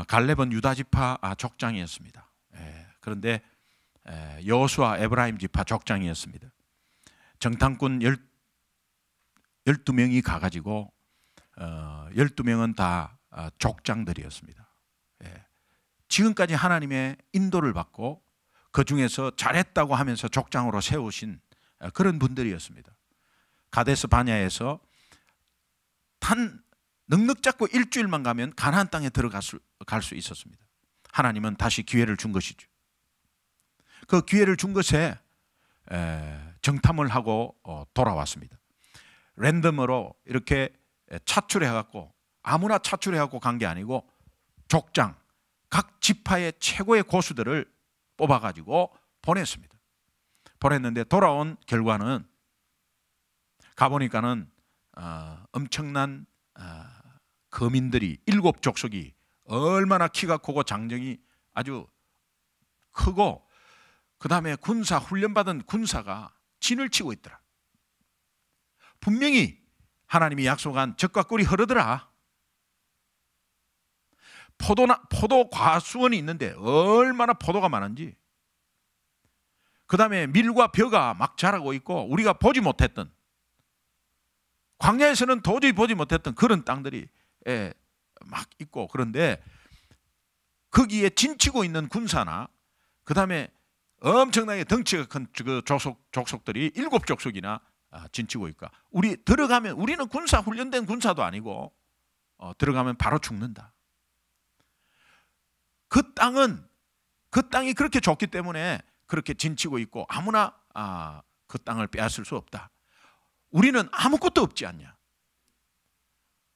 갈렙은 유다 지파 족장이었습니다. 그런데 여호수아 에브라임 지파 족장이었습니다. 정탐꾼 12명이 가가지고 12명은 다 족장들이었습니다. 지금까지 하나님의 인도를 받고 그 중에서 잘했다고 하면서 족장으로 세우신 그런 분들이었습니다. 가데스 바냐에서 단 넉넉 잡고 일주일만 가면 가나안 땅에 갈 수 있었습니다. 하나님은 다시 기회를 준 것이죠. 그 기회를 준 것에 정탐을 하고 돌아왔습니다. 랜덤으로 이렇게 차출해갖고 아무나 차출해갖고 간 게 아니고 족장 각 지파의 최고의 고수들을 뽑아가지고 보냈습니다. 보냈는데 돌아온 결과는 가보니까는 엄청난 거민들이 7족속이 얼마나 키가 크고 장정이 아주 크고 그 다음에 군사 훈련받은 군사가 진을 치고 있더라. 분명히 하나님이 약속한 젖과 꿀이 흐르더라. 포도 과수원이 있는데 얼마나 포도가 많은지, 그 다음에 밀과 벼가 막 자라고 있고 우리가 보지 못했던, 광야에서는 도저히 보지 못했던 그런 땅들이 막 있고, 그런데 거기에 진치고 있는 군사나 그 다음에 엄청나게 덩치가 큰 그 족속들이 7족속이나 진치고 있고, 우리 들어가면 우리는 군사 훈련된 군사도 아니고 들어가면 바로 죽는다. 그 땅이 그렇게 좋기 때문에 그렇게 진치고 있고 아무나 그 땅을 빼앗을 수 없다. 우리는 아무것도 없지 않냐.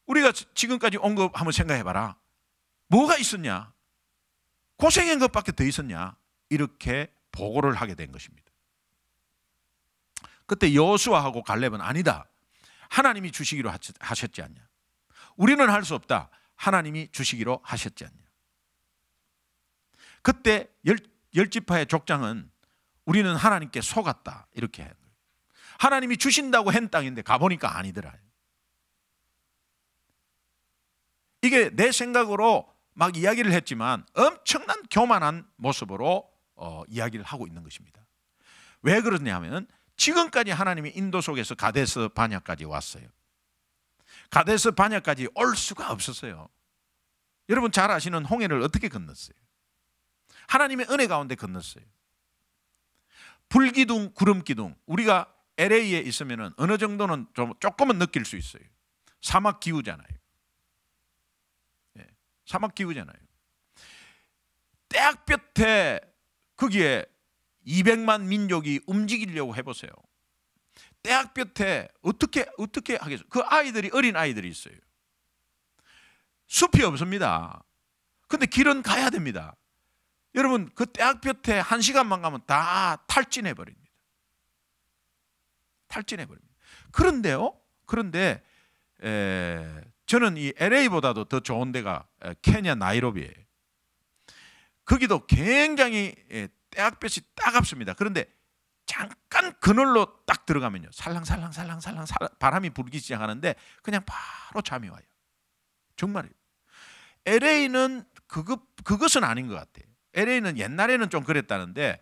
우리가 지금까지 온 거 한번 생각해봐라. 뭐가 있었냐? 고생한 것밖에 더 있었냐? 이렇게 보고를 하게 된 것입니다. 그때 여호수아하고 갈렙은 아니다. 하나님이 주시기로 하셨지 않냐. 우리는 할 수 없다. 하나님이 주시기로 하셨지 않냐. 그때 열 지파의 족장은 우리는 하나님께 속았다. 이렇게 한 거예요. 하나님이 주신다고 한 땅인데 가보니까 아니더라. 이게 내 생각으로 막 이야기를 했지만 엄청난 교만한 모습으로 이야기를 하고 있는 것입니다. 왜 그러냐면 지금까지 하나님의 인도 속에서 가데스 바냐까지 왔어요. 가데스 바냐까지 올 수가 없었어요. 여러분 잘 아시는 홍해를 어떻게 건넜어요? 하나님의 은혜 가운데 건넜어요. 불기둥, 구름기둥. 우리가 LA에 있으면 어느 정도는 조금은 느낄 수 있어요. 사막 기후잖아요. 사막 기후잖아요. 떼약볕에 거기에 200만 민족이 움직이려고 해보세요. 떼약볕에 어떻게 하겠어요? 그 아이들이, 어린 아이들이 있어요. 숲이 없습니다. 근데 길은 가야 됩니다. 여러분 그 떼약볕에 1시간만 가면 다 탈진해 버립니다. 탈진해 버립니다. 그런데 저는 이 LA보다도 더 좋은 데가 케냐 나이로비예요. 거기도 굉장히 떼약볕이 따갑습니다. 그런데 잠깐 그늘로 딱 들어가면요, 살랑살랑 바람이 불기 시작하는데 그냥 바로 잠이 와요. 정말이에요. LA는 그것은 아닌 것 같아요. LA는 옛날에는 좀 그랬다는데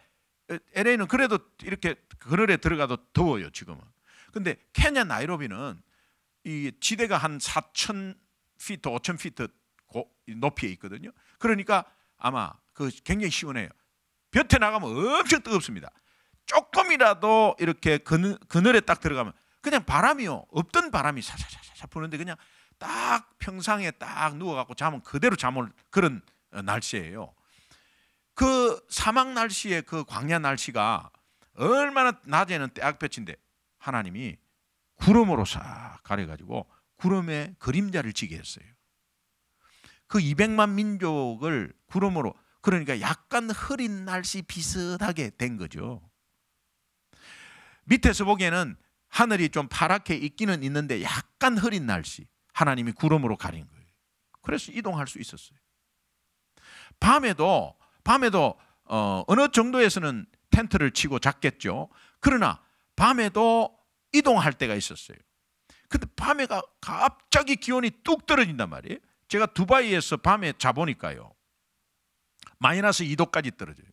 LA는 그래도 이렇게 그늘에 들어가도 더워요 지금은. 근데 케냐 나이로비는 이 지대가 한 4,000피트, 5,000피트 높이에 있거든요. 그러니까 아마 그 굉장히 시원해요. 볕에 나가면 엄청 뜨겁습니다. 조금이라도 이렇게 그늘에 딱 들어가면 그냥 바람이요, 없던 바람이 사사사사 부는데 그냥 딱 평상에 딱 누워갖고 자면 그대로 잠을, 그런 날씨예요. 그 사막 날씨에 그 광야 날씨가 얼마나 낮에는 떼약볕인데 하나님이 구름으로 싹 가려가지고 구름에 그림자를 지게 했어요. 그 200만 민족을 구름으로, 그러니까 약간 흐린 날씨 비슷하게 된 거죠. 밑에서 보기에는 하늘이 좀 파랗게 있기는 있는데 약간 흐린 날씨, 하나님이 구름으로 가린 거예요. 그래서 이동할 수 있었어요. 밤에도 어느 정도에서는 텐트를 치고 잤겠죠. 그러나 밤에도 이동할 때가 있었어요. 근데 밤에 갑자기 기온이 뚝 떨어진단 말이에요. 제가 두바이에서 밤에 자보니까요, 마이너스 2도까지 떨어져요.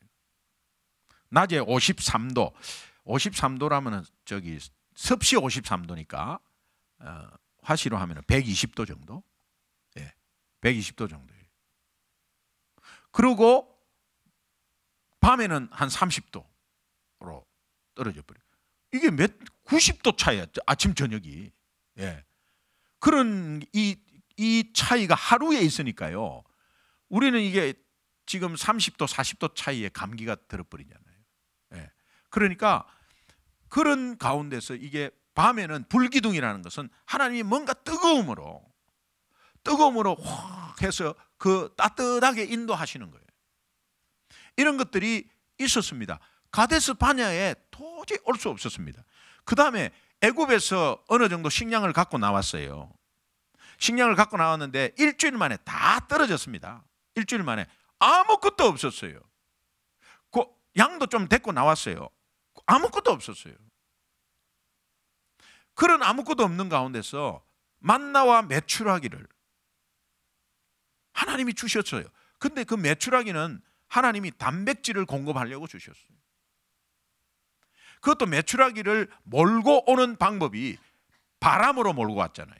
낮에 53도. 53도라면 저기 섭씨 53도니까 화씨로 하면 120도 정도. 예, 120도 정도예요. 그리고 밤에는 한 30도로 떨어져 버려요. 이게 90도 차이야, 아침 저녁이. 예. 그런 이 차이가 하루에 있으니까요. 우리는 이게 지금 30도, 40도 차이에 감기가 들어버리잖아요. 예. 그러니까 그런 가운데서 이게 밤에는 불기둥이라는 것은 하나님이 뭔가 뜨거움으로 확 해서 그 따뜻하게 인도하시는 거예요. 이런 것들이 있었습니다. 가데스 바냐에 도저히 올 수 없었습니다. 그 다음에 애굽에서 어느 정도 식량을 갖고 나왔어요. 식량을 갖고 나왔는데 일주일 만에 다 떨어졌습니다. 일주일 만에 아무것도 없었어요. 그 양도 좀 데리고 나왔어요. 아무것도 없었어요. 그런 아무것도 없는 가운데서 만나와 메추라기를 하나님이 주셨어요. 근데 그 메추라기는 하나님이 단백질을 공급하려고 주셨어요. 그것도 메추라기를 몰고 오는 방법이 바람으로 몰고 왔잖아요.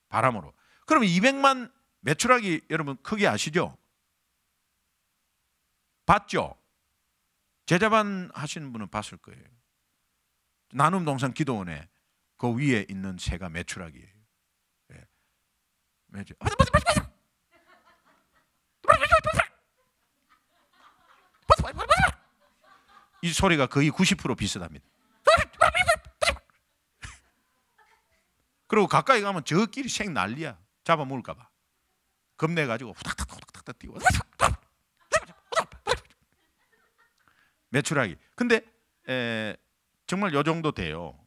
바람으로. 그러면 200만 메추라기 여러분 크기 아시죠? 봤죠? 제자반 하시는 분은 봤을 거예요. 나눔 동산 기도원에 그 위에 있는 새가 메추라기예요. 예. 이 소리가 거의 90% 비슷합니다. 그리고 가까이 가면 저끼리 생 난리야. 잡아먹을까 봐. 겁내가지고 후닥닥 뛰고 메추라기. 근데 정말 요 정도 돼요.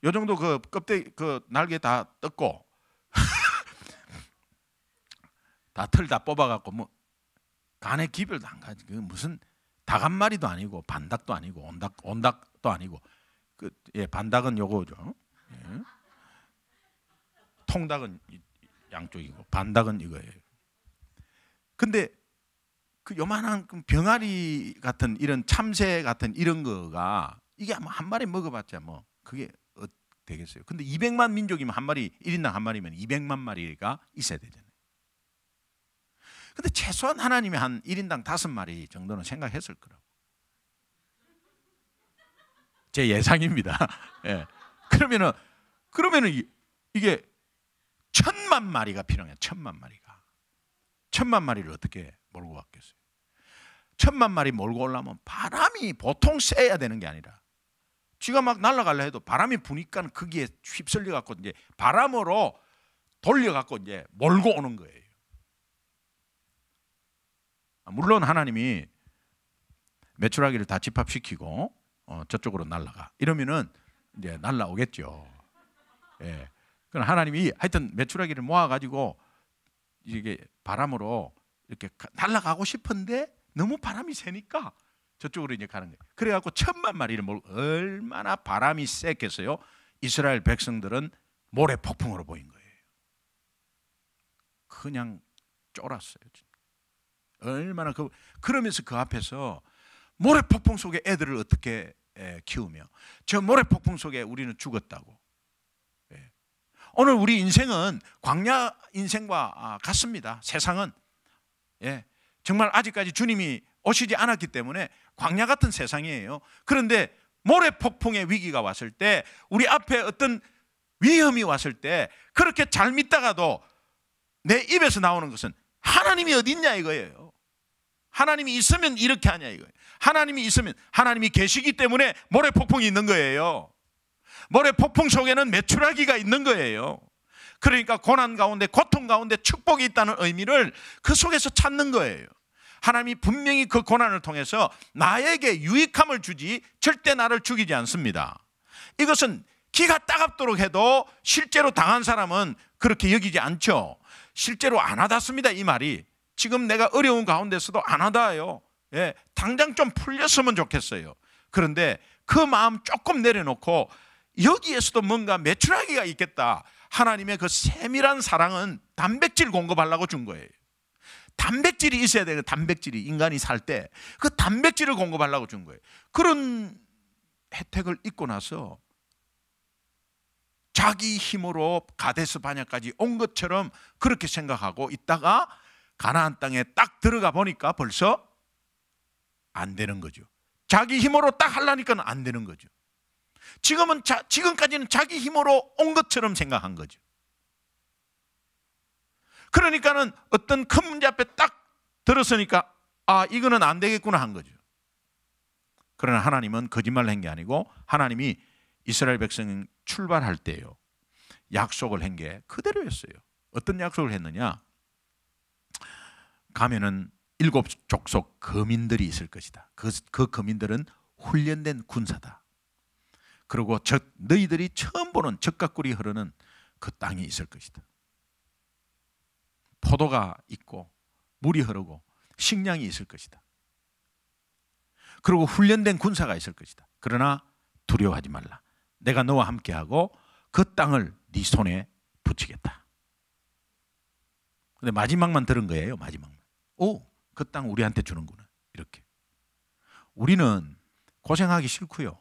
요 정도 그 껍데기 그 날개 다 떴고 다 털 다 뽑아갖고 뭐 간에 기별도 안 가지. 그 무슨 닭 한 마리도 아니고 반닭도 아니고 온닭도 아니고 그 예 반닭은 요거죠. 예. 통닭은 양쪽이고 반닭은 이거예요. 근데 그 요만한 병아리 같은 이런 참새 같은 이런 거가 이게 뭐 한 마리 먹어봤자 뭐 그게 되겠어요. 근데 200만 민족이면 한 마리 1인당 한 마리면 200만 마리가 있어야 되잖아요. 근데 최소한 하나님이 한 1인당 5마리 정도는 생각했을 거라고. 제 예상입니다. 예. 그러면은 이게 1000만 마리가 필요해요. 1000만 마리가. 1000만 마리를 어떻게 몰고 왔겠어요? 1000만 마리 몰고 오려면 바람이 보통 세야 되는 게 아니라 쥐가 막 날아가려 해도 바람이 부니까 거기에 휩쓸려 갖고 이제 바람으로 돌려 갖고 이제 몰고 오는 거예요. 물론 하나님이 메추라기를 다 집합시키고 저쪽으로 날아가 이러면은 이제 날아오겠죠. 예. 그럼 하나님이 하여튼 메추라기를 모아가지고 이게 바람으로 이렇게 날아가고 싶은데 너무 바람이 세니까 저쪽으로 이제 가는 거예요. 그래갖고 1000만 마리를 몰고 얼마나 바람이 셌겠어요. 이스라엘 백성들은 모래 폭풍으로 보인 거예요. 그냥 쫄았어요. 얼마나 그러면서 그 앞에서 모래 폭풍 속에 애들을 어떻게 키우며 저 모래 폭풍 속에 우리는 죽었다고. 예. 오늘 우리 인생은 광야 인생과 같습니다. 세상은 정말 아직까지 주님이 오시지 않았기 때문에 광야 같은 세상이에요. 그런데 모래 폭풍의 위기가 왔을 때 우리 앞에 어떤 위험이 왔을 때 그렇게 잘 믿다가도 내 입에서 나오는 것은 하나님이 어디 있냐 이거예요. 하나님이 있으면 이렇게 하냐 이거예요. 하나님이 있으면 하나님이 계시기 때문에 모래 폭풍이 있는 거예요. 모래 폭풍 속에는 메추라기가 있는 거예요. 그러니까 고난 가운데 고통 가운데 축복이 있다는 의미를 그 속에서 찾는 거예요. 하나님이 분명히 그 고난을 통해서 나에게 유익함을 주지 절대 나를 죽이지 않습니다. 이것은 기가 따갑도록 해도 실제로 당한 사람은 그렇게 여기지 않죠. 실제로 안 와닿습니다. 이 말이 지금 내가 어려운 가운데서도 안 와닿아요. 예, 당장 좀 풀렸으면 좋겠어요. 그런데 그 마음 조금 내려놓고 여기에서도 뭔가 메추라기가 있겠다. 하나님의 그 세밀한 사랑은 단백질 공급하려고 준 거예요. 단백질이 있어야 돼요. 단백질이 인간이 살 때 그 단백질을 공급하려고 준 거예요. 그런 혜택을 잊고 나서 자기 힘으로 가데스 바냐까지 온 것처럼 그렇게 생각하고 있다가 가나안 땅에 딱 들어가 보니까 벌써 안 되는 거죠. 자기 힘으로 딱 하려니까 안 되는 거죠. 지금까지는 자기 힘으로 온 것처럼 생각한 거죠. 그러니까는 어떤 큰 문제 앞에 딱 들었으니까 이거는 안 되겠구나 한 거죠. 그러나 하나님은 거짓말을 한 게 아니고 하나님이 이스라엘 백성 출발할 때요 약속을 한 게 그대로였어요. 어떤 약속을 했느냐? 가면은 7 족속 거민들이 있을 것이다. 그 거민들은 훈련된 군사다. 그리고 너희들이 처음 보는 젖과 꿀이 흐르는 그 땅이 있을 것이다. 포도가 있고 물이 흐르고 식량이 있을 것이다. 그리고 훈련된 군사가 있을 것이다. 그러나 두려워하지 말라. 내가 너와 함께하고 그 땅을 네 손에 붙이겠다. 근데 마지막만 들은 거예요. 마지막만. 그 땅 우리한테 주는구나. 이렇게. 우리는 고생하기 싫고요.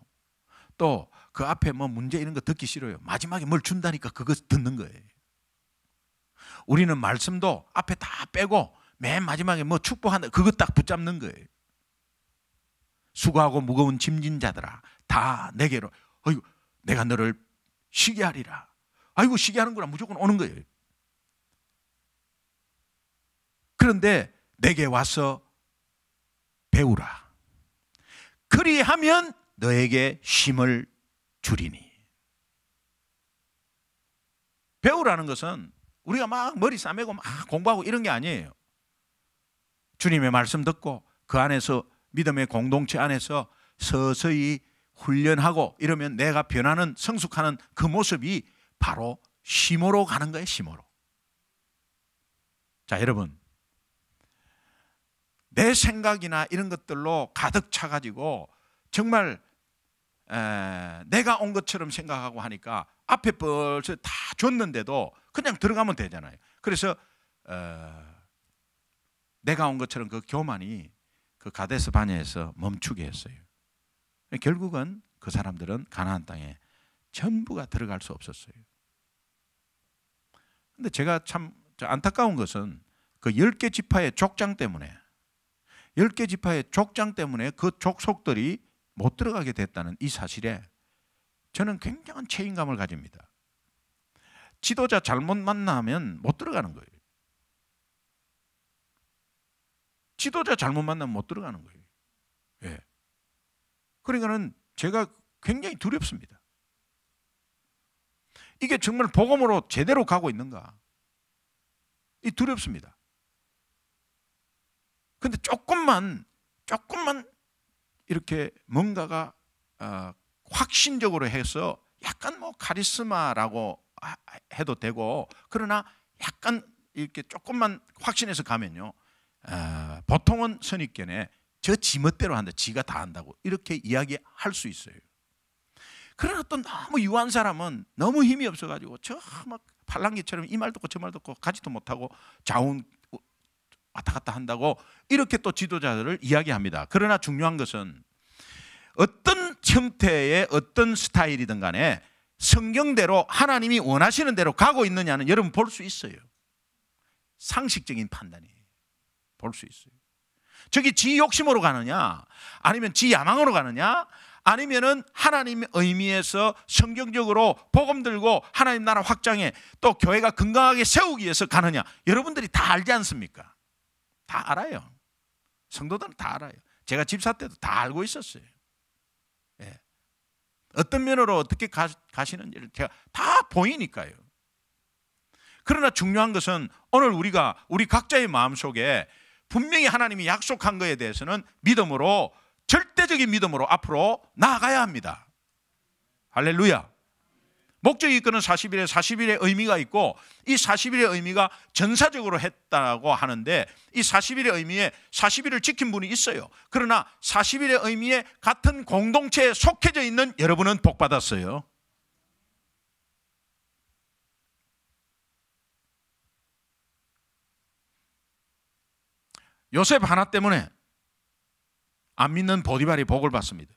또 그 앞에 뭐 문제 이런 거 듣기 싫어요. 마지막에 뭘 준다니까 그거 듣는 거예요. 우리는 말씀도 앞에 다 빼고 맨 마지막에 뭐 축복한다 그거 딱 붙잡는 거예요. 수고하고 무거운 짐진 자들아 다 내게로 어이구 내가 너를 쉬게 하리라. 아이고 쉬게 하는구나. 무조건 오는 거예요. 그런데 내게 와서 배우라. 그리하면 너에게 쉼을 주리니. 배우라는 것은 우리가 막 머리 싸매고 막 공부하고 이런 게 아니에요. 주님의 말씀 듣고 그 안에서 믿음의 공동체 안에서 서서히 훈련하고 이러면 내가 변하는 성숙하는 그 모습이 바로 쉼으로 가는 거예요. 쉼으로. 자, 여러분 내 생각이나 이런 것들로 가득 차가지고 정말 내가 온 것처럼 생각하고 하니까 앞에 벌써 다 줬는데도 그냥 들어가면 되잖아요. 그래서 내가 온 것처럼 그 교만이 그 가데스 바냐에서 멈추게 했어요. 결국은 그 사람들은 가나안 땅에 전부가 들어갈 수 없었어요. 근데 제가 참 안타까운 것은 그 10개 지파의 족장 때문에 10개 지파의 족장 때문에 그 족속들이 못 들어가게 됐다는 이 사실에 저는 굉장한 책임감을 가집니다. 지도자 잘못 만나면 못 들어가는 거예요. 지도자 잘못 만나면 못 들어가는 거예요. 예. 그러니까는 제가 굉장히 두렵습니다. 이게 정말 복음으로 제대로 가고 있는가? 이 두렵습니다. 근데 조금만 이렇게 뭔가가 확신적으로 해서 약간 뭐 카리스마라고 해도 되고 그러나 약간 이렇게 조금만 확신해서 가면요 보통은 선입견에 저 지멋대로 한다, 지가 다 한다고 이렇게 이야기할 수 있어요. 그러나 또 너무 유한 사람은 너무 힘이 없어가지고 저 막 팔랑귀처럼 이 말 듣고 저 말 듣고 가지도 못하고 좌우 왔다 갔다 한다고 이렇게 또 지도자들을 이야기합니다. 그러나 중요한 것은 어떤 형태의 어떤 스타일이든 간에 성경대로 하나님이 원하시는 대로 가고 있느냐는 여러분 볼 수 있어요. 상식적인 판단이에요. 볼 수 있어요. 저기 지 욕심으로 가느냐 아니면 지 야망으로 가느냐 아니면은 하나님의 의미에서 성경적으로 복음 들고 하나님 나라 확장에 또 교회가 건강하게 세우기 위해서 가느냐 여러분들이 다 알지 않습니까? 다 알아요. 성도들은 다 알아요. 제가 집사 때도 다 알고 있었어요. 예. 어떤 면으로 어떻게 가시는지를 제가 다 보이니까요. 그러나 중요한 것은 오늘 우리가 우리 각자의 마음속에 분명히 하나님이 약속한 것에 대해서는 믿음으로 절대적인 믿음으로 앞으로 나아가야 합니다. 할렐루야. 목적이 이끄는 40일에 40일의 의미가 있고 이 40일의 의미가 전사적으로 했다고 하는데 이 40일의 의미에 40일을 지킨 분이 있어요. 그러나 40일의 의미에 같은 공동체에 속해져 있는 여러분은 복 받았어요. 요셉 하나 때문에 안 믿는 보디발이 복을 받습니다.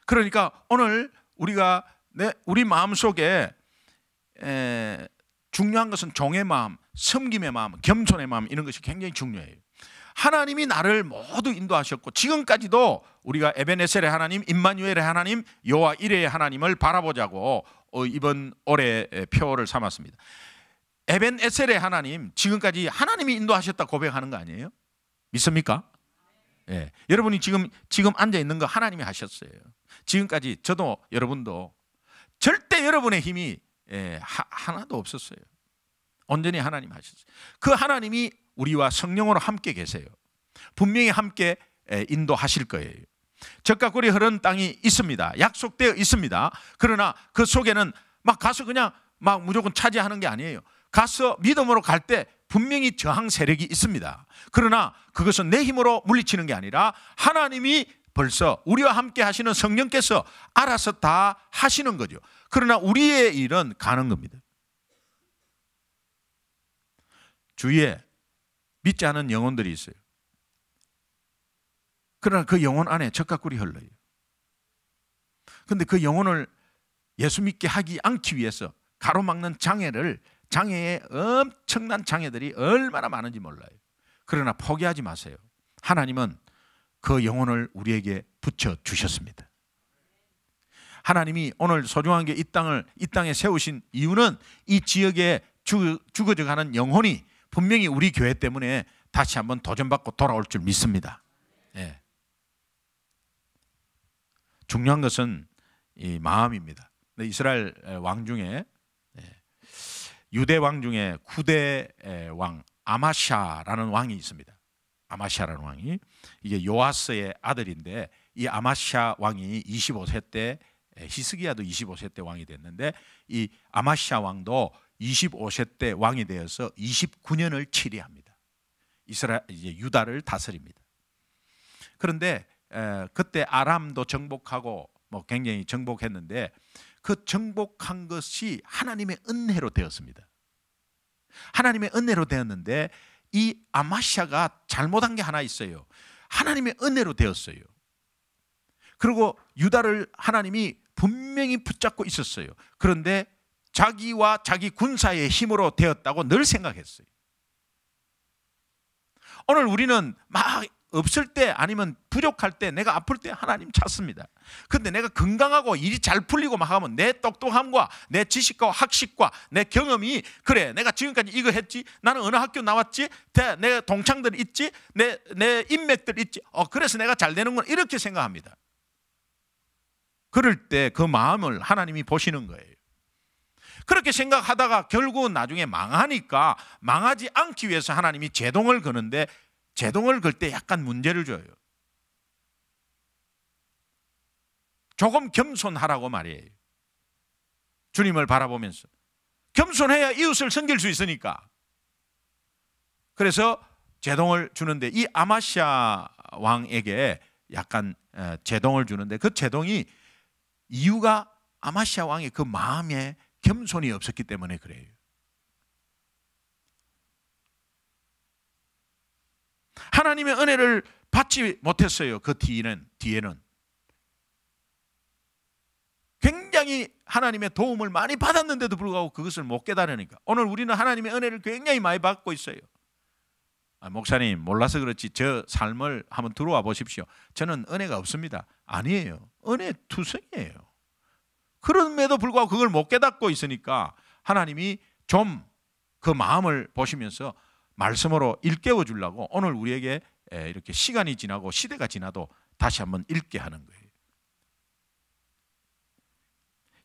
그러니까 오늘 우리가 우리 마음속에 중요한 것은 종의 마음, 섬김의 마음, 겸손의 마음, 이런 것이 굉장히 중요해요. 하나님이 나를 모두 인도하셨고 지금까지도 우리가 에베네셀의 하나님, 임마누엘의 하나님, 여호와 이레의 하나님을 바라보자고 이번 올해 표어를 삼았습니다. 에벤에셀의 하나님, 지금까지 하나님이 인도하셨다 고백하는 거 아니에요? 믿습니까? 예. 여러분이 지금 앉아 있는 거 하나님이 하셨어요. 지금까지 저도 여러분도 절대 여러분의 힘이 하나도 없었어요. 온전히 하나님 하셨어요. 그 하나님이 우리와 성령으로 함께 계세요. 분명히 함께 인도하실 거예요. 젖과 꿀이 흐르는 땅이 있습니다. 약속되어 있습니다. 그러나 그 속에는 막 가서 그냥 막 무조건 차지하는 게 아니에요. 가서 믿음으로 갈 때 분명히 저항 세력이 있습니다. 그러나 그것은 내 힘으로 물리치는 게 아니라 하나님이 벌써 우리와 함께 하시는 성령께서 알아서 다 하시는 거죠. 그러나 우리의 일은 가는 겁니다. 주위에 믿지 않은 영혼들이 있어요. 그러나 그 영혼 안에 젖과 꿀이 흘러요. 그런데 그 영혼을 예수 믿게 하지 않기 위해서 가로막는 장애의 엄청난 장애들이 얼마나 많은지 몰라요. 그러나 포기하지 마세요. 하나님은 그 영혼을 우리에게 붙여주셨습니다. 하나님이 오늘 소중한 게 이 땅에 세우신 이유는 이 지역에 죽어져가는 영혼이 분명히 우리 교회 때문에 다시 한번 도전받고 돌아올 줄 믿습니다. 예. 중요한 것은 이 마음입니다. 이스라엘 왕 중에 유대 왕 중에 9대 왕 아마샤라는 왕이 있습니다. 아마샤라는 왕이 이게 요아스의 아들인데 이 아마샤 왕이 25세 때 히스기야도 25세 때 왕이 됐는데 이 아마샤 왕도 25세 때 왕이 되어서 29년을 치리합니다. 이제 유다를 다스립니다. 그런데 그때 아람도 정복하고 뭐 굉장히 정복했는데 그 정복한 것이 하나님의 은혜로 되었습니다. 하나님의 은혜로 되었는데 이 아마샤가 잘못한 게 하나 있어요. 하나님의 은혜로 되었어요. 그리고 유다를 하나님이 분명히 붙잡고 있었어요. 그런데 자기와 자기 군사의 힘으로 되었다고 늘 생각했어요. 오늘 우리는 막 없을 때 아니면 부족할 때 내가 아플 때 하나님 찾습니다. 그런데 내가 건강하고 일이 잘 풀리고 막 하면 내 똑똑함과 내 지식과 학식과 내 경험이 그래 내가 지금까지 이거 했지, 나는 어느 학교 나왔지, 내 동창들 있지, 내 인맥들 있지, 그래서 내가 잘 되는구나 이렇게 생각합니다. 그럴 때 그 마음을 하나님이 보시는 거예요. 그렇게 생각하다가 결국은 나중에 망하니까 망하지 않기 위해서 하나님이 제동을 거는데 제동을 걸 때 약간 문제를 줘요. 조금 겸손하라고 말이에요. 주님을 바라보면서 겸손해야 이웃을 섬길 수 있으니까. 그래서 제동을 주는데 이 아마샤 왕에게 약간 제동을 주는데 그 제동이 이유가 아마샤 왕의 그 마음에 겸손이 없었기 때문에 그래요. 하나님의 은혜를 받지 못했어요. 그 뒤에는 굉장히 하나님의 도움을 많이 받았는데도 불구하고 그것을 못 깨달으니까 오늘 우리는 하나님의 은혜를 굉장히 많이 받고 있어요. 목사님 몰라서 그렇지 저 삶을 한번 들어와 보십시오. 저는 은혜가 없습니다. 아니에요. 은혜 투성이에요. 그럼에도 불구하고 그걸 못 깨닫고 있으니까 하나님이 좀 그 마음을 보시면서 말씀으로 일깨워 주려고 오늘 우리에게 이렇게 시간이 지나고 시대가 지나도 다시 한번 읽게 하는 거예요.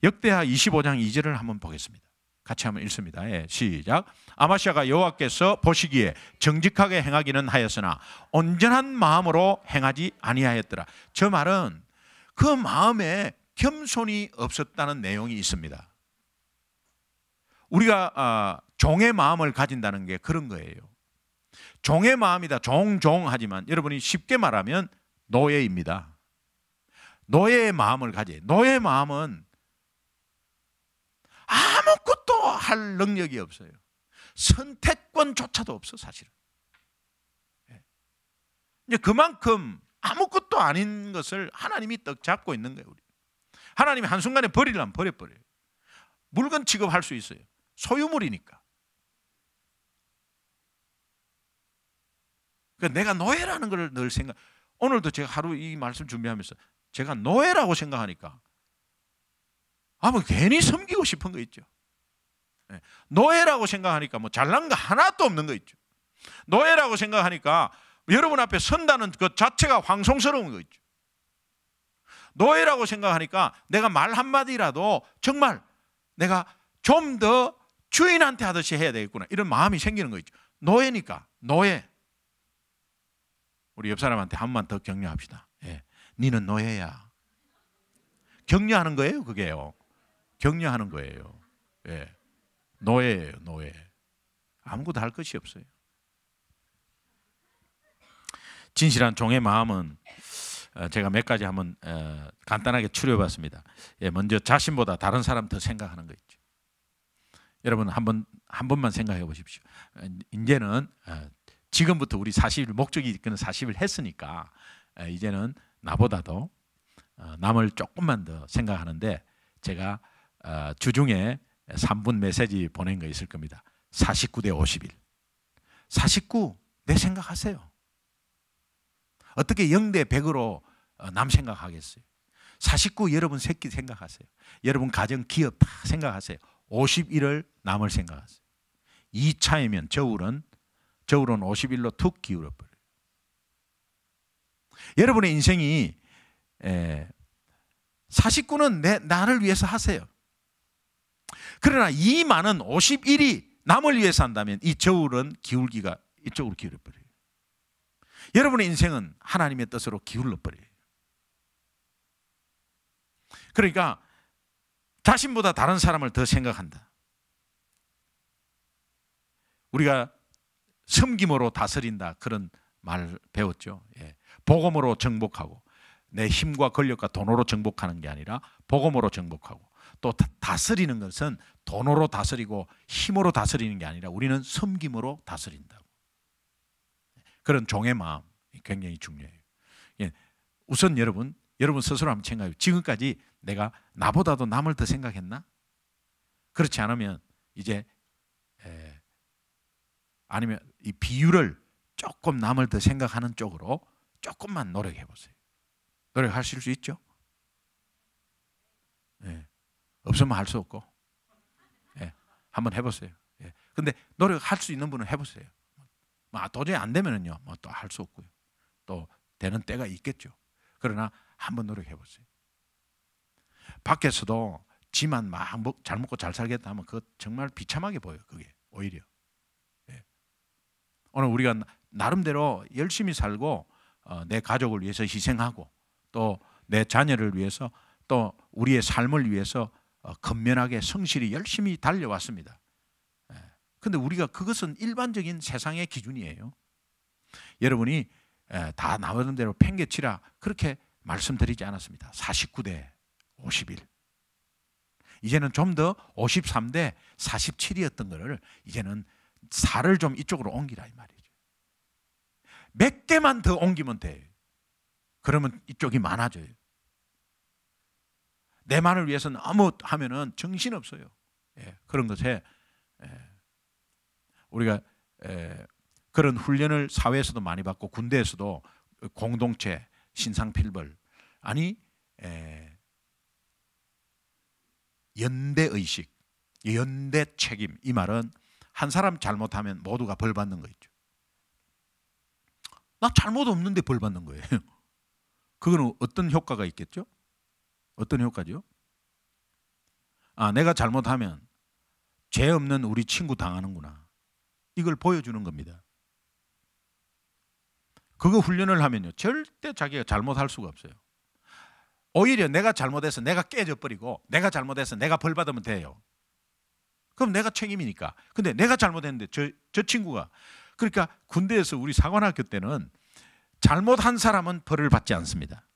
역대하 25장 2절을 한번 보겠습니다. 같이 한번 읽습니다. 시작. 아마샤가 여호와께서 보시기에 정직하게 행하기는 하였으나 온전한 마음으로 행하지 아니하였더라. 저 말은 그 마음에 겸손이 없었다는 내용이 있습니다. 우리가 종의 마음을 가진다는 게 그런 거예요. 종의 마음이다. 종하지만 여러분이 쉽게 말하면 노예입니다. 노예의 마음을 가져요. 노예의 마음은 아무것도 할 능력이 없어요. 선택권조차도 없어 사실은. 이제 그만큼 아무것도 아닌 것을 하나님이 떡 잡고 있는 거예요. 우리. 하나님이 한순간에 버리려면 버려버려요. 물건 취급할 수 있어요. 소유물이니까. 그러니까 내가 노예라는 걸 늘 생각. 오늘도 제가 하루 이 말씀 준비하면서 제가 노예라고 생각하니까 뭐 괜히 섬기고 싶은 거 있죠. 노예라고 생각하니까 뭐 잘난 거 하나도 없는 거 있죠. 노예라고 생각하니까 여러분 앞에 선다는 것 자체가 황송스러운 거 있죠. 노예라고 생각하니까 내가 말 한마디라도 정말 내가 좀 더 주인한테 하듯이 해야 되겠구나 이런 마음이 생기는 거 있죠. 노예니까. 노예. 우리 옆 사람한테 한 번만 더 격려합시다. 니는 노예야. 격려하는 거예요, 그게요. 격려하는 거예요. 노예예요, 노예. 아무것도 할 것이 없어요. 진실한 종의 마음은 제가 몇 가지 한번 간단하게 추려봤습니다. 먼저 자신보다 다른 사람 더 생각하는 거 있죠. 여러분 한 번만 생각해 보십시오. 이제는 지금부터 우리 40일 목적이 이끄는 40일 했으니까 이제는 나보다도 남을 조금만 더 생각하는데 제가 주중에 3분 메시지 보낸 거 있을 겁니다. 49대 51. 49 내 생각하세요. 어떻게 0대 100으로 남 생각하겠어요? 49 여러분 새끼 생각하세요. 여러분 가정 기업 다 생각하세요. 51을 남을 생각하세요. 2차이면 저울은 51로 툭 기울어버려요. 여러분의 인생이 49는 나를 위해서 하세요. 그러나 이 많은 51이 남을 위해서 한다면 이 저울은 기울기가 이쪽으로 기울어버려요. 여러분의 인생은 하나님의 뜻으로 기울어버려요. 그러니까 자신보다 다른 사람을 더 생각한다. 우리가 섬김으로 다스린다 그런 말 배웠죠. 복음으로 정복하고 내 힘과 권력과 돈으로 정복하는 게 아니라 복음으로 정복하고 또 다스리는 것은 돈으로 다스리고 힘으로 다스리는 게 아니라 우리는 섬김으로 다스린다고. 그런 종의 마음 굉장히 중요해요. 우선 여러분 스스로 한번 생각해요. 지금까지 내가 나보다도 남을 더 생각했나? 그렇지 않으면 이제 아니면 이 비율을 조금 남을 더 생각하는 쪽으로 조금만 노력해 보세요. 노력하실 수 있죠? 없으면 할 수 없고 한번 해보세요. 근데 노력할 수 있는 분은 해보세요. 도저히 안 되면은요, 또 할 수 없고요. 또 되는 때가 있겠죠. 그러나 한번 노력해 보세요. 밖에서도 지만 막 잘 먹고 잘 살겠다 하면 그거 정말 비참하게 보여요. 그게 오히려. 오늘 우리가 나름대로 열심히 살고 내 가족을 위해서 희생하고 또 내 자녀를 위해서 또 우리의 삶을 위해서 건면하게 성실히 열심히 달려왔습니다. 그런데 우리가 그것은 일반적인 세상의 기준이에요. 여러분이 다 나오는 대로 팽개치라 그렇게 말씀드리지 않았습니다. 49대 51. 이제는 좀 더 53대 47이었던 거를 이제는 4를 좀 이쪽으로 옮기라 이 말이죠. 몇 개만 더 옮기면 돼요. 그러면 이쪽이 많아져요. 내만을 위해서 너무 하면은 정신없어요. 그런 것에 우리가 그런 훈련을 사회에서도 많이 받고 군대에서도 공동체, 신상필벌 아니 연대의식, 연대 책임 이 말은 한 사람 잘못하면 모두가 벌 받는 거 있죠. 나 잘못 없는데 벌 받는 거예요. 그거는 어떤 효과가 있겠죠? 어떤 효과죠? 내가 잘못하면 죄 없는 우리 친구 당하는구나. 이걸 보여주는 겁니다. 그거 훈련을 하면요 절대 자기가 잘못할 수가 없어요. 오히려 내가 잘못해서 내가 깨져버리고 내가 잘못해서 내가 벌 받으면 돼요. 그럼 내가 책임이니까. 근데 내가 잘못했는데 저 친구가 그러니까 군대에서 우리 사관학교 때는 잘못한 사람은 벌을 받지 않습니다.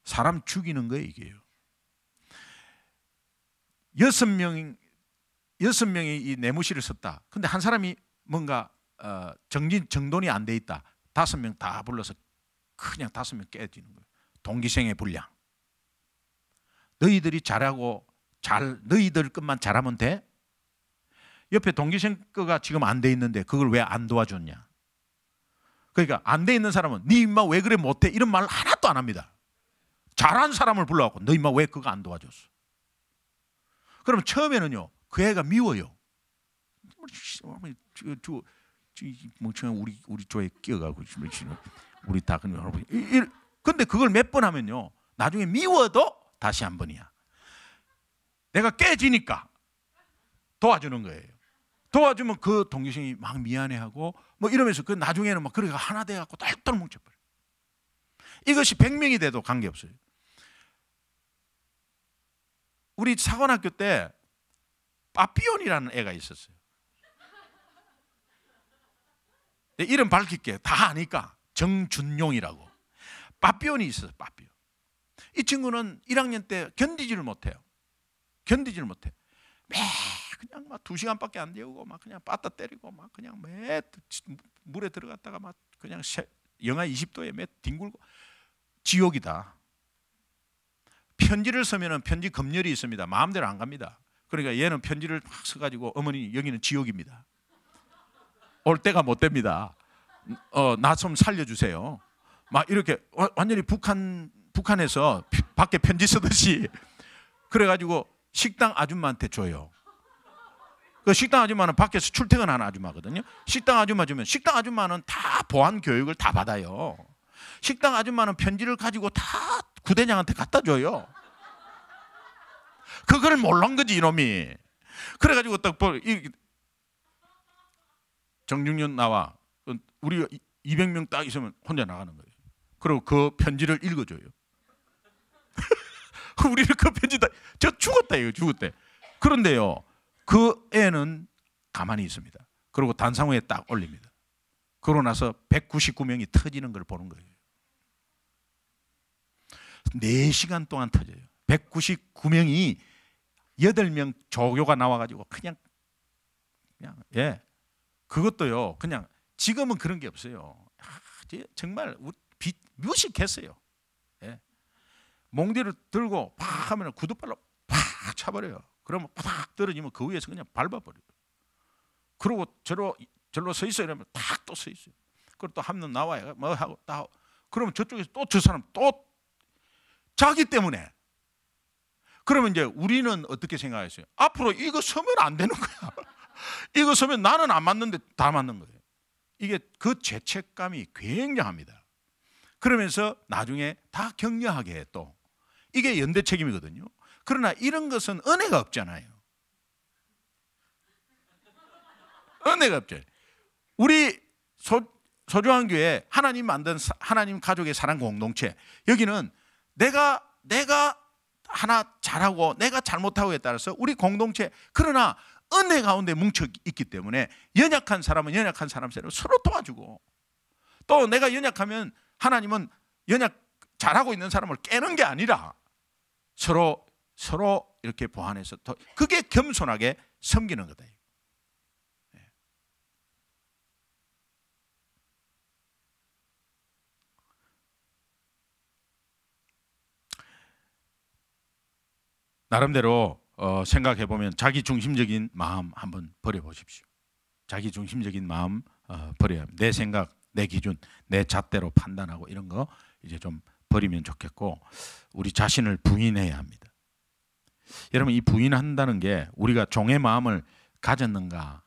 사람 죽이는 거예요 이게요. 6명이 이 내무실을 썼다. 근데 한 사람이 뭔가 정돈이 안 돼 있다. 5명 다 불러서 그냥 5명 깨지는 거예요. 동기생의 분량. 너희들이 잘하고 너희들 것만 잘하면 돼? 옆에 동기생 거가 지금 안 돼 있는데 그걸 왜 안 도와줬냐? 그러니까 안 돼 있는 사람은 네 임마 왜 그래 못해? 이런 말 하나도 안 합니다. 잘한 사람을 불러갖고 너 임마 왜 그거 안 도와줬어? 그러면 처음에는요 그 애가 미워요. 멍청한 우리 조에 끼어가고 우리 다 그냥 근데 그걸 몇 번 하면요 나중에 미워도 다시 한 번이야. 내가 깨지니까 도와주는 거예요. 도와주면 그 동기생이 막 미안해하고 뭐 이러면서 그 나중에는 막 그래가 하나 돼갖고 딸딸 뭉쳐버려. 이것이 100명이 돼도 관계없어요. 우리 사관학교 때 빠삐온이라는 애가 있었어요. 내 이름 밝힐게요. 다 아니까. 정준용이라고. 빠삐온이 있었어요. 빠삐온. 이 친구는 1학년 때 견디지를 못해요. 견디지를 못해. 매 그냥 막 2시간밖에 안 되고 막 그냥 빠따 때리고 막 그냥 매 물에 들어갔다가 막 그냥 영하 20도에 매 뒹굴고 지옥이다. 편지를 쓰면은 편지 검열이 있습니다. 마음대로 안 갑니다. 그러니까 얘는 편지를 막 써가지고 어머니 여기는 지옥입니다. 올 때가 못 됩니다. 나 좀 살려주세요. 막 이렇게 완전히 북한에서 밖에 편지 쓰듯이 그래가지고 식당 아줌마한테 줘요. 그 식당 아줌마는 밖에서 출퇴근하는 아줌마거든요. 식당 아줌마 주면 식당 아줌마는 다 보안 교육을 다 받아요. 식당 아줌마는 편지를 가지고 다 구대장한테 갖다 줘요. 그걸 몰란 거지 이놈이. 그래가지고 딱 정중년 나와 우리가 200명 딱 있으면 혼자 나가는 거예요. 그리고 그 편지를 읽어줘요. 우리는 그 편지 저 죽었다 이거 죽었대. 그런데요 그 애는 가만히 있습니다. 그리고 단상후에 딱 올립니다. 그러고 나서 199명이 터지는 걸 보는 거예요. 4시간 동안 터져요. 199명이 8명 조교가 나와가지고 그냥 예 그것도요 그냥 지금은 그런 게 없어요. 정말 무식했어요. 예. 몽디를 들고 팍 하면 구두발로 팍 차버려요. 그러면 팍 떨어지면 그 위에서 그냥 밟아버려요. 그러고 절로 서 있어요. 이러면 탁 또 서 있어요. 그리고 또 한 놈 나와요. 뭐 하고 딱 그러면 저쪽에서 또 저 사람 또 자기 때문에. 그러면 이제 우리는 어떻게 생각했어요? 앞으로 이거 서면 안 되는 거야. 이거 서면 나는 안 맞는데 다 맞는 거예요. 이게 그 죄책감이 굉장합니다. 그러면서 나중에 다 격려하게 해 또. 이게 연대 책임이거든요. 그러나 이런 것은 은혜가 없잖아요. 은혜가 없죠. 우리 소중한 교회 하나님 만든 하나님 가족의 사랑 공동체 여기는 내가 하나 잘하고 내가 잘못하고에 따라서 우리 공동체 그러나 은혜 가운데 뭉쳐 있기 때문에 연약한 사람은 연약한 사람처럼 서로 도와주고 또 내가 연약하면 하나님은 잘하고 있는 사람을 깨는 게 아니라 서로 이렇게 보완해서 그게 겸손하게 섬기는 거다. 나름대로 생각해 보면 자기중심적인 마음 한번 버려보십시오. 자기중심적인 마음 버려야 합니다. 내 생각, 내 기준, 내 잣대로 판단하고 이런 거 이제 좀 버리면 좋겠고 우리 자신을 부인해야 합니다. 여러분 이 부인한다는 게 우리가 종의 마음을 가졌는가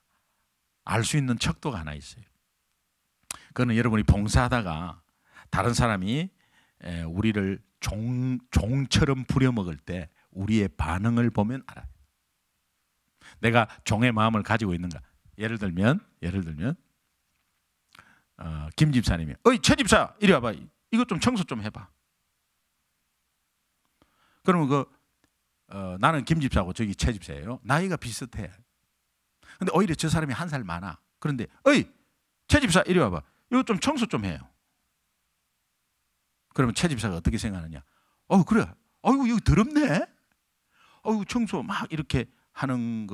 알 수 있는 척도가 하나 있어요. 그거는 여러분이 봉사하다가 다른 사람이 우리를 종처럼 부려먹을 때 우리의 반응을 보면 알아요. 내가 종의 마음을 가지고 있는가. 예를 들면 김 집사님이 어이 최 집사 이리 와봐. 이것 좀 청소 좀 해봐. 그러면 나는 김 집사고 저기 최 집사예요. 나이가 비슷해. 근데 오히려 저 사람이 한 살 많아. 그런데 어이 최 집사 이리 와봐. 이거 좀 청소 좀 해요. 그러면 최 집사가 어떻게 생각하느냐? 그래. 어이구 이거 더럽네. 어이구 청소 막 이렇게 하는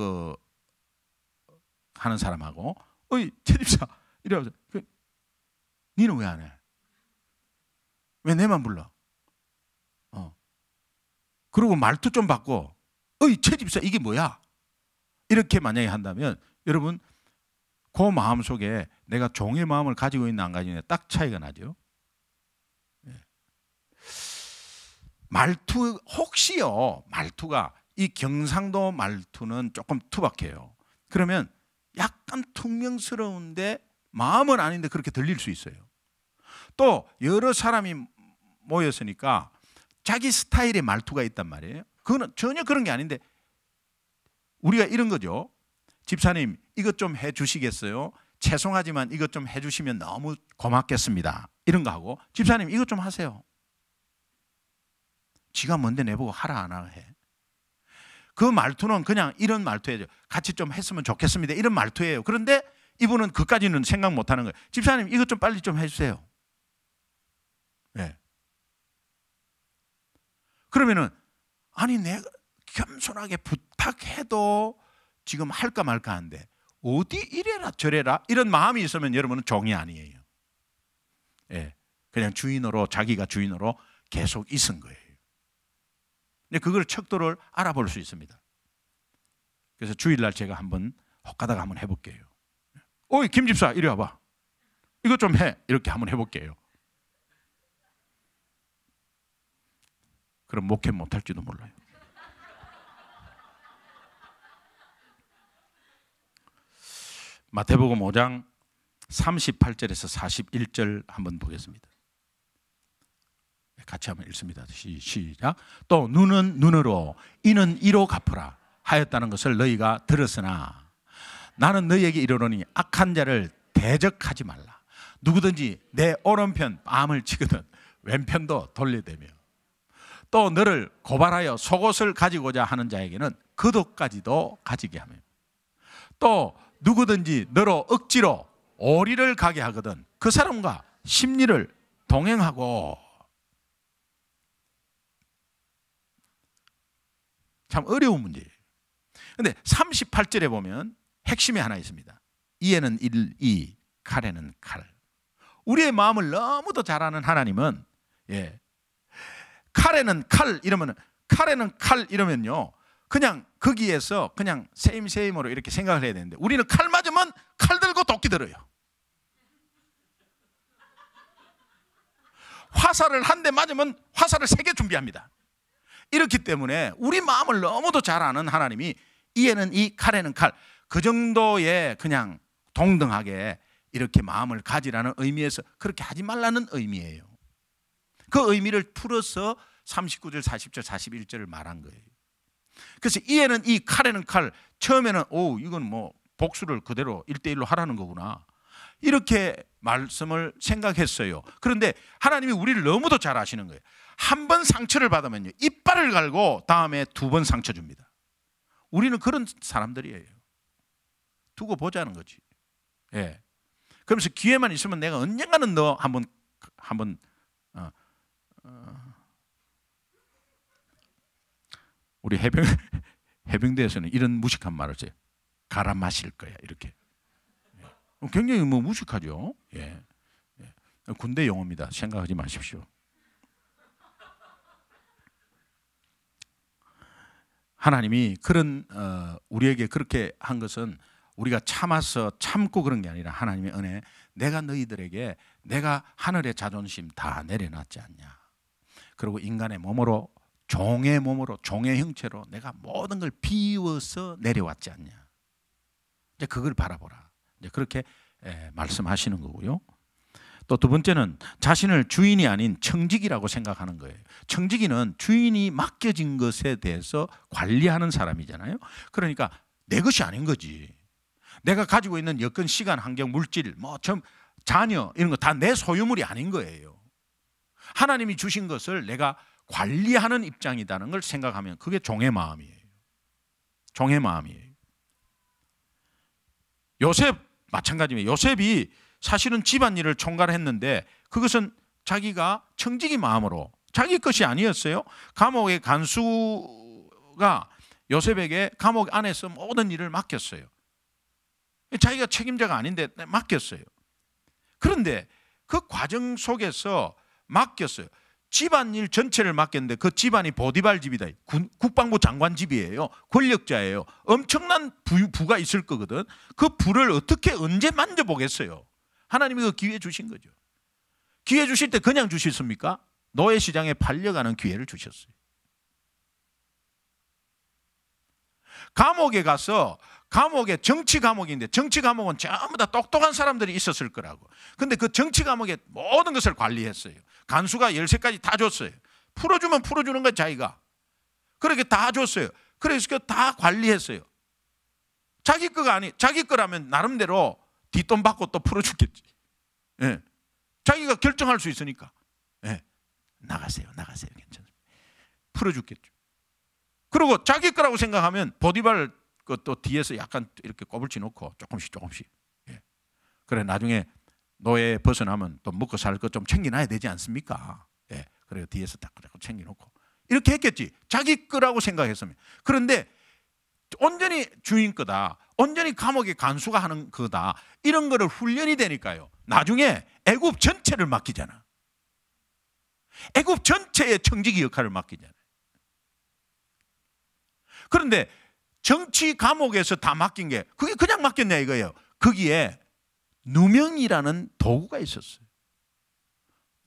사람하고 어이 최 집사 이래서 니는 왜 안 해? 왜 내만 불러? 그리고 말투 좀 바꿔. 어이 채집사 이게 뭐야? 이렇게 만약에 한다면 여러분 그 마음 속에 내가 종의 마음을 가지고 있나 안 가지고 있나 딱 차이가 나죠. 말투 혹시요 말투가 이 경상도 말투는 조금 투박해요. 그러면 약간 퉁명스러운데 마음은 아닌데 그렇게 들릴 수 있어요. 또 여러 사람이 모였으니까 자기 스타일의 말투가 있단 말이에요. 그거는 전혀 그런 게 아닌데 우리가 이런 거죠. 집사님 이것 좀 해주시겠어요? 죄송하지만 이것 좀 해주시면 너무 고맙겠습니다. 이런 거 하고 집사님 이것 좀 하세요. 지가 뭔데 내보고 하라 안 하라 해. 그 말투는 그냥 이런 말투예요. 같이 좀 했으면 좋겠습니다. 이런 말투예요. 그런데 이분은 그까지는 생각 못 하는 거예요. 집사님 이것 좀 빨리 좀 해주세요. 네. 그러면은 아니 내가 겸손하게 부탁해도 지금 할까 말까 한데 어디 이래라 저래라 이런 마음이 있으면 여러분은 종이 아니에요. 예, 그냥 주인으로 자기가 주인으로 계속 있은 거예요. 근데 그걸 척도를 알아볼 수 있습니다. 그래서 주일날 제가 한번 헛가다가 한번 해볼게요. 어이 김 집사 이리 와봐. 이것 좀 해. 이렇게 한번 해볼게요. 그럼 목회 못할지도 몰라요. 마태복음 5장 38절에서 41절 한번 보겠습니다. 같이 한번 읽습니다. 시작. 또 눈은 눈으로 이는 이로 갚으라 하였다는 것을 너희가 들었으나 나는 너희에게 이르노니 악한 자를 대적하지 말라. 누구든지 내 오른편 뺨을 치거든 왼편도 돌려대며 또 너를 고발하여 속옷을 가지고자 하는 자에게는 겉옷까지도 가지게 하며 또 누구든지 너로 억지로 오리를 가게 하거든 그 사람과 심리를 동행하고. 참 어려운 문제예요. 그런데 38절에 보면 핵심이 하나 있습니다. 이에는 이, 칼에는 칼. 우리의 마음을 너무도 잘 아는 하나님은 칼에는 칼 이러면 칼에는 칼 이러면요 그냥 거기에서 그냥 세임으로 이렇게 생각을 해야 되는데 우리는 칼 맞으면 칼 들고 도끼 들어요. 화살을 한 대 맞으면 화살을 3개 준비합니다. 이렇기 때문에 우리 마음을 너무도 잘 아는 하나님이 이에는 이 칼에는 칼 그 정도의 그냥 동등하게 이렇게 마음을 가지라는 의미에서 그렇게 하지 말라는 의미예요. 그 의미를 풀어서 39절, 40절, 41절을 말한 거예요. 그래서 이에는 이 칼에는 칼 처음에는 이건 뭐 복수를 그대로 1대1로 하라는 거구나 이렇게 말씀을 생각했어요. 그런데 하나님이 우리를 너무도 잘 아시는 거예요. 한 번 상처를 받으면요 이빨을 갈고 다음에 2번 상처 줍니다. 우리는 그런 사람들이에요. 두고 보자는 거지. 예. 그러면서 기회만 있으면 내가 언젠가는 너 한번 우리 해병대에서는 이런 무식한 말을 써요. 갈아 마실 거야 이렇게. 굉장히 뭐 무식하죠. 예. 군대 용어입니다. 생각하지 마십시오. 하나님이 그런 우리에게 그렇게 한 것은 우리가 참고 그런 게 아니라 하나님의 은혜. 내가 너희들에게 내가 하늘의 자존심 다 내려놨지 않냐. 그리고 인간의 몸으로 종의 몸으로 종의 형체로 내가 모든 걸 비워서 내려왔지 않냐. 이제 그걸 바라보라. 이제 그렇게 말씀하시는 거고요. 또 두 번째는 자신을 주인이 아닌 청지기라고 생각하는 거예요. 청지기는 주인이 맡겨진 것에 대해서 관리하는 사람이잖아요. 그러니까 내 것이 아닌 거지. 내가 가지고 있는 여건, 시간, 환경, 물질, 자녀 이런 거 다 내 소유물이 아닌 거예요. 하나님이 주신 것을 내가 관리하는 입장이라는 걸 생각하면 그게 종의 마음이에요. 종의 마음이에요. 요셉 마찬가지입니다. 요셉이 사실은 집안일을 총괄했는데 그것은 자기가 청지기 마음으로 자기 것이 아니었어요. 감옥의 간수가 요셉에게 감옥 안에서 모든 일을 맡겼어요. 자기가 책임자가 아닌데 맡겼어요. 그런데 그 과정 속에서 맡겼어요. 집안일 전체를 맡겼는데 그 집안이 보디발 집이다. 국방부 장관 집이에요. 권력자예요. 엄청난 부가 있을 거거든. 그 부를 어떻게 언제 만져보겠어요? 하나님이 그 기회 주신 거죠. 기회 주실 때 그냥 주셨습니까? 노예시장에 팔려가는 기회를 주셨어요. 감옥에 가서, 감옥에 정치 감옥인데, 정치 감옥은 전부 다 똑똑한 사람들이 있었을 거라고. 근데 그 정치 감옥에 모든 것을 관리했어요. 간수가 13가지 다 줬어요. 풀어주면 풀어주는 거야, 자기가. 그렇게 다 줬어요. 그래서 다 관리했어요. 자기 거가 자기 거라면 나름대로 뒷돈 받고 또 풀어주겠지. 예. 자기가 결정할 수 있으니까. 예. 나가세요, 괜찮습니다. 풀어주겠죠. 그리고 자기 거라고 생각하면 보디발 또 뒤에서 약간 이렇게 꼬불치 놓고 조금씩. 예. 그래, 나중에 노예 벗어나면 또 먹고 살 것 좀 챙겨놔야 되지 않습니까? 예. 그래서 뒤에서 딱 챙겨놓고 이렇게 했겠지. 자기 거라고 생각했으면. 그런데 온전히 주인 거다, 온전히 감옥의 간수가 하는 거다, 이런 거를 훈련이 되니까요, 나중에 애굽 전체를 맡기잖아. 애굽 전체의 청지기 역할을 맡기잖아요. 그런데 정치 감옥에서 다 맡긴 게, 그게 그냥 맡겼냐 이거예요. 거기에 누명이라는 도구가 있었어요.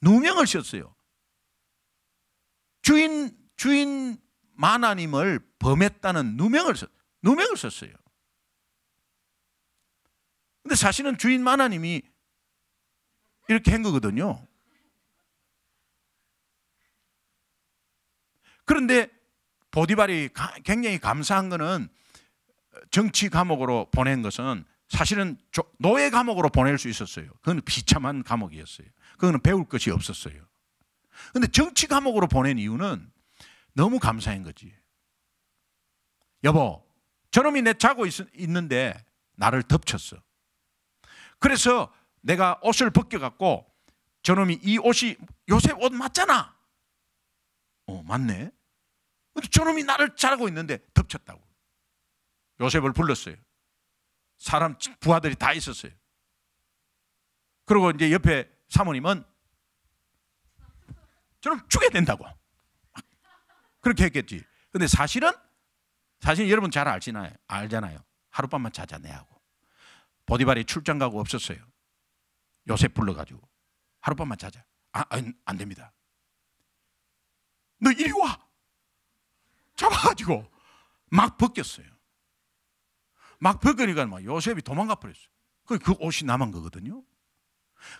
누명을 썼어요. 주인 마나님을 범했다는 누명을 썼어요. 근데 사실은 주인 마나님이 이렇게 한 거거든요. 그런데 보디발이 굉장히 감사한 거는, 정치 감옥으로 보낸 것은 사실은 노예 감옥으로 보낼 수 있었어요. 그건 비참한 감옥이었어요. 그거는 배울 것이 없었어요. 그런데 정치 감옥으로 보낸 이유는 너무 감사한 거지. 여보, 저놈이 내 자고 있는데 나를 덮쳤어. 그래서 내가 옷을 벗겨갖고, 저놈이 이 옷이 요셉 옷 맞잖아. 맞네. 근데 저놈이 나를 자고 있는데 덮쳤다고. 요셉을 불렀어요. 사람 부하들이 다 있었어요. 그리고 이제 옆에 사모님은 저놈 죽여야 된다고 그렇게 했겠지. 근데 사실은 여러분 잘 알잖아요. 하룻밤만 자자 내하고. 보디발이 출장 가고 없었어요. 요셉 불러가지고 하룻밤만 자자. 안 됩니다. 너 이리 와. 잡아가지고 막 벗겼어요. 막 벗기니까 막 요셉이 도망가 버렸어요. 그 옷이 남은 거거든요.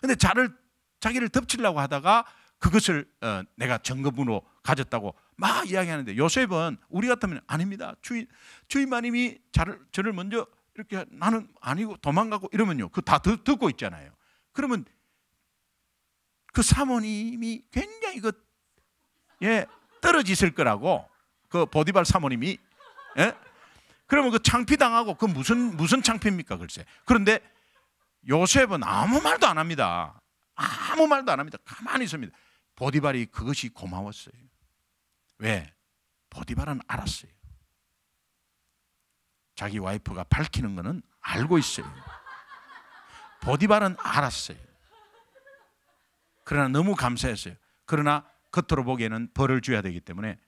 근데 자기를 덮치려고 하다가 그것을 내가 점검으로 가졌다고 막 이야기하는데, 요셉은 우리 같으면 아닙니다. 주인 마님이 저를 먼저 이렇게, 나는 아니고 도망가고 이러면요, 그 다 듣고 있잖아요. 그러면 그 사모님이 굉장히 떨어지실 거라고, 그 보디발 사모님이. 예? 그러면 그 창피당하고, 그 무슨 창피입니까, 글쎄. 그런데 요셉은 아무 말도 안 합니다. 아무 말도 안 합니다. 가만히 있습니다. 보디발이 그것이 고마웠어요. 왜? 보디발은 알았어요. 자기 와이프가 밝히는 거는 알고 있어요. 보디발은 알았어요. 그러나 너무 감사했어요. 그러나 겉으로 보기에는 벌을 줘야 되기 때문에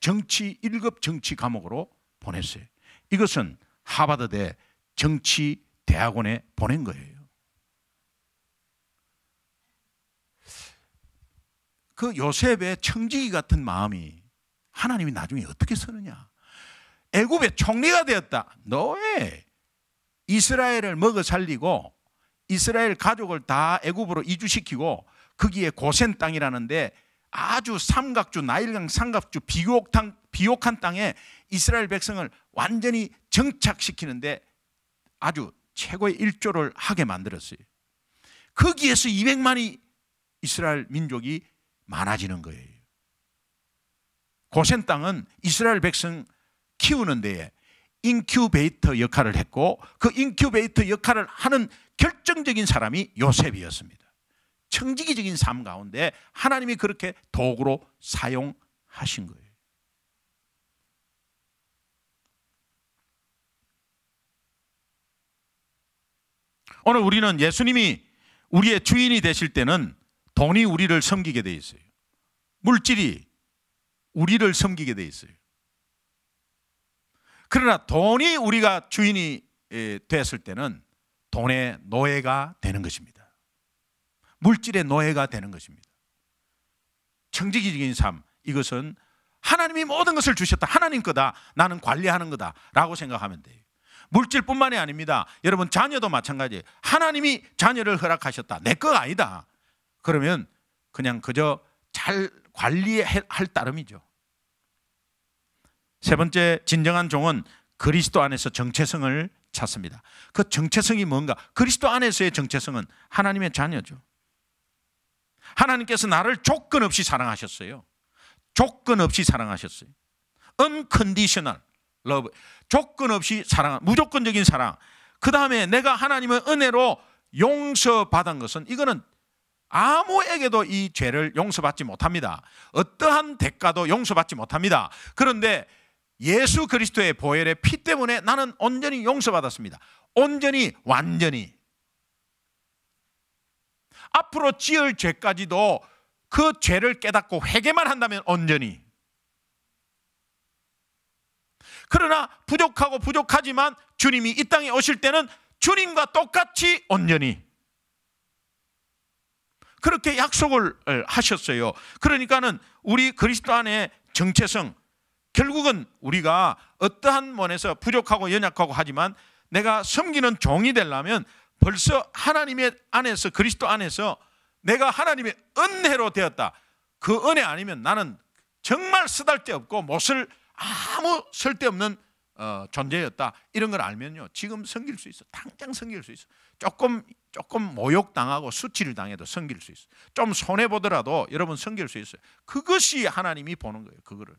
1급 정치 감옥으로 보냈어요. 이것은 하버드대 정치 대학원에 보낸 거예요. 그 요셉의 청지기 같은 마음이 하나님이 나중에 어떻게 쓰느냐. 애굽의 총리가 되었다. 너의 이스라엘을 먹어 살리고 이스라엘 가족을 다 애굽으로 이주시키고, 거기에 고센 땅이라는데 아주 삼각주, 나일강 삼각주 비옥한 땅에 이스라엘 백성을 완전히 정착시키는데 아주 최고의 일조를 하게 만들었어요. 거기에서 200만이 이스라엘 민족이 많아지는 거예요. 고센 땅은 이스라엘 백성 키우는 데에 인큐베이터 역할을 했고, 그 인큐베이터 역할을 하는 결정적인 사람이 요셉이었습니다. 청지기적인 삶 가운데 하나님이 그렇게 도구로 사용하신 거예요. 오늘 우리는 예수님이 우리의 주인이 되실 때는 돈이 우리를 섬기게 돼 있어요. 물질이 우리를 섬기게 돼 있어요. 그러나 돈이 우리가 주인이 됐을 때는 돈의 노예가 되는 것입니다. 물질의 노예가 되는 것입니다. 청지기적인 삶, 이것은 하나님이 모든 것을 주셨다, 하나님 거다, 나는 관리하는 거다 라고 생각하면 돼요. 물질뿐만이 아닙니다. 여러분, 자녀도 마찬가지예요. 하나님이 자녀를 허락하셨다, 내 거가 아니다. 그러면 그냥 그저 잘 관리할 따름이죠. 세 번째, 진정한 종은 그리스도 안에서 정체성을 찾습니다. 그 정체성이 뭔가? 그리스도 안에서의 정체성은 하나님의 자녀죠. 하나님께서 나를 조건 없이 사랑하셨어요. 조건 없이 사랑하셨어요. unconditional love, 조건 없이 사랑, 무조건적인 사랑. 그 다음에 내가 하나님의 은혜로 용서받은 것은, 이거는 아무에게도 이 죄를 용서받지 못합니다. 어떠한 대가도 용서받지 못합니다. 그런데 예수 그리스도의 보혈의 피 때문에 나는 온전히 용서받았습니다. 온전히, 완전히. 앞으로 지을 죄까지도 그 죄를 깨닫고 회개만 한다면 온전히. 그러나 부족하고 부족하지만 주님이 이 땅에 오실 때는 주님과 똑같이 온전히. 그렇게 약속을 하셨어요. 그러니까는 우리 그리스도 안에 정체성, 결국은 우리가 어떠한 면에서 부족하고 연약하고 하지만 내가 섬기는 종이 되려면 벌써 하나님의 안에서, 그리스도 안에서 내가 하나님의 은혜로 되었다. 그 은혜 아니면 나는 정말 쓰잘데없고 못을 아무 쓸데없는 존재였다. 이런 걸 알면요, 지금 섬길 수 있어. 당장 섬길 수 있어. 조금 모욕당하고 수치를 당해도 섬길 수 있어. 좀 손해보더라도 여러분 섬길 수 있어요. 그것이 하나님이 보는 거예요. 그거를.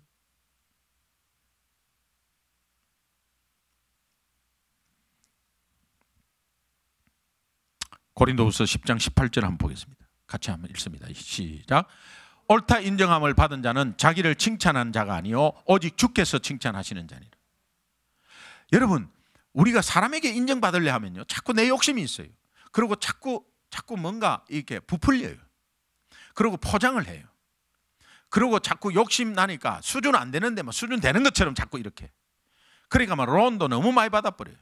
고린도후서 10장 18절 한번 보겠습니다. 같이 한번 읽습니다. 시작. 옳다 인정함을 받은 자는 자기를 칭찬하는 자가 아니요 오직 주께서 칭찬하시는 자니라. 여러분, 우리가 사람에게 인정받으려 하면요, 자꾸 내 욕심이 있어요. 그리고 자꾸 뭔가 이렇게 부풀려요. 그리고 포장을 해요. 그리고 자꾸 욕심 나니까 수준 안 되는데 뭐 수준 되는 것처럼 자꾸 이렇게. 그러니까 막 론도 너무 많이 받아버려요.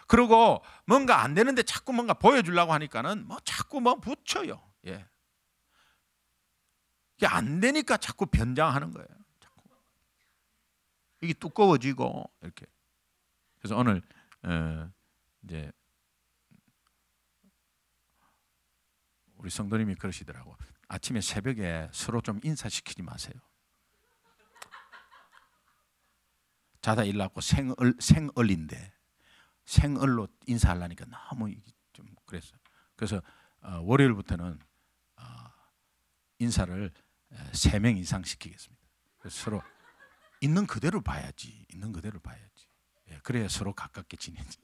그리고 뭔가 안 되는데 자꾸 뭔가 보여주려고 하니까는 뭐 자꾸 뭐 붙여요. 예. 이게 안 되니까 자꾸 변장하는 거예요. 자꾸. 이게 두꺼워지고 이렇게. 그래서 오늘 이제 우리 성도님이 그러시더라고. 아침에 새벽에 서로 좀 인사시키지 마세요. 자다 일어나고 생얼인데 생얼로 인사하려니까 너무 좀 그랬어요. 그래서 월요일부터는 인사를 3명 이상 시키겠습니다. 그래서 서로 있는 그대로 봐야지. 있는 그대로 봐야지. 예, 그래야 서로 가깝게 지내지.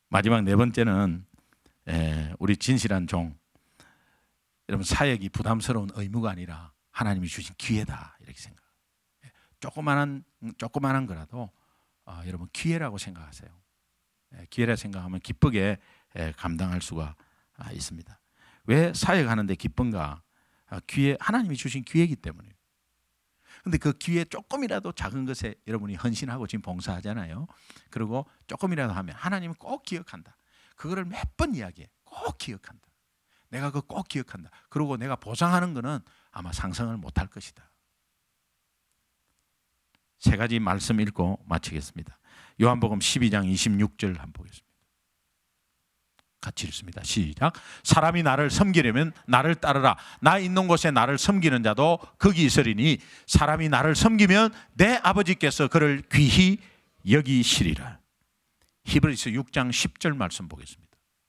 마지막 네 번째는 우리 진실한 종. 여러분, 사역이 부담스러운 의무가 아니라 하나님이 주신 기회다, 이렇게 생각. 조그만한 거라도 여러분 기회라고 생각하세요. 기회라 생각하면 기쁘게 감당할 수가 있습니다. 왜 사역하는데 기쁜가? 기회, 하나님이 주신 기회이기 때문에. 근데 그 기회 조금이라도 작은 것에 여러분이 헌신하고 지금 봉사하잖아요. 그리고 조금이라도 하면 하나님은 꼭 기억한다. 그거를 몇 번 이야기해. 꼭 기억한다. 내가 그거 꼭 기억한다. 그리고 내가 보상하는 거는 아마 상상을 못할 것이다. 세 가지 말씀 읽고 마치겠습니다. 요한복음 12장 26절 한번 보겠습니다. 같이 읽습니다. 시작. 사람이 나를 섬기려면 나를 따르라. 나 있는 곳에 나를 섬기는 자도 거기 있으리니 사람이 나를 섬기면 내 아버지께서 그를 귀히 여기시리라. 히브리서 6장 10절 말씀 보겠습니다.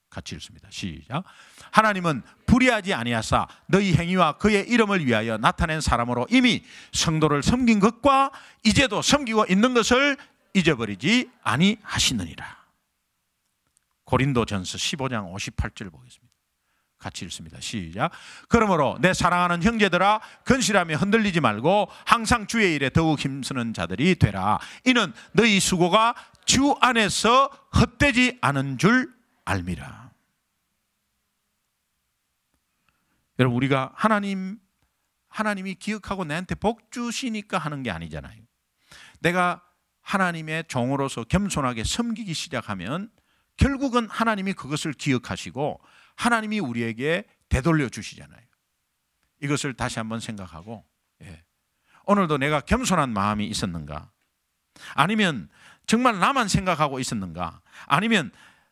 같이 읽습니다. 시작. 하나님은 불의하지 아니하사 너희 행위와 그의 이름을 위하여 나타낸 사람으로 이미 성도를 섬긴 것과 이제도 섬기고 있는 것을 잊어버리지 아니하시느니라. 고린도전서 15장 58절 보겠습니다. 같이 읽습니다. 시작. 그러므로 내 사랑하는 형제들아, 근실하며 흔들리지 말고 항상 주의 일에 더욱 힘쓰는 자들이 되라. 이는 너희 수고가 주 안에서 헛되지 않은 줄 알미라. 여러분, 우리가 하나님이 기억하고 내한테 복 주시니까 하는 게 아니잖아요. 내가 하나님의 종으로서 겸손하게 섬기기 시작하면 결국은 하나님이 그것을 기억하시고 하나님이 우리에게 되돌려 주시잖아요. 이것을 다시 한번 생각하고, 오늘도 내가 겸손한 마음이 있었는가? 아니면 정말 나만 생각하고 있었는가? 아니면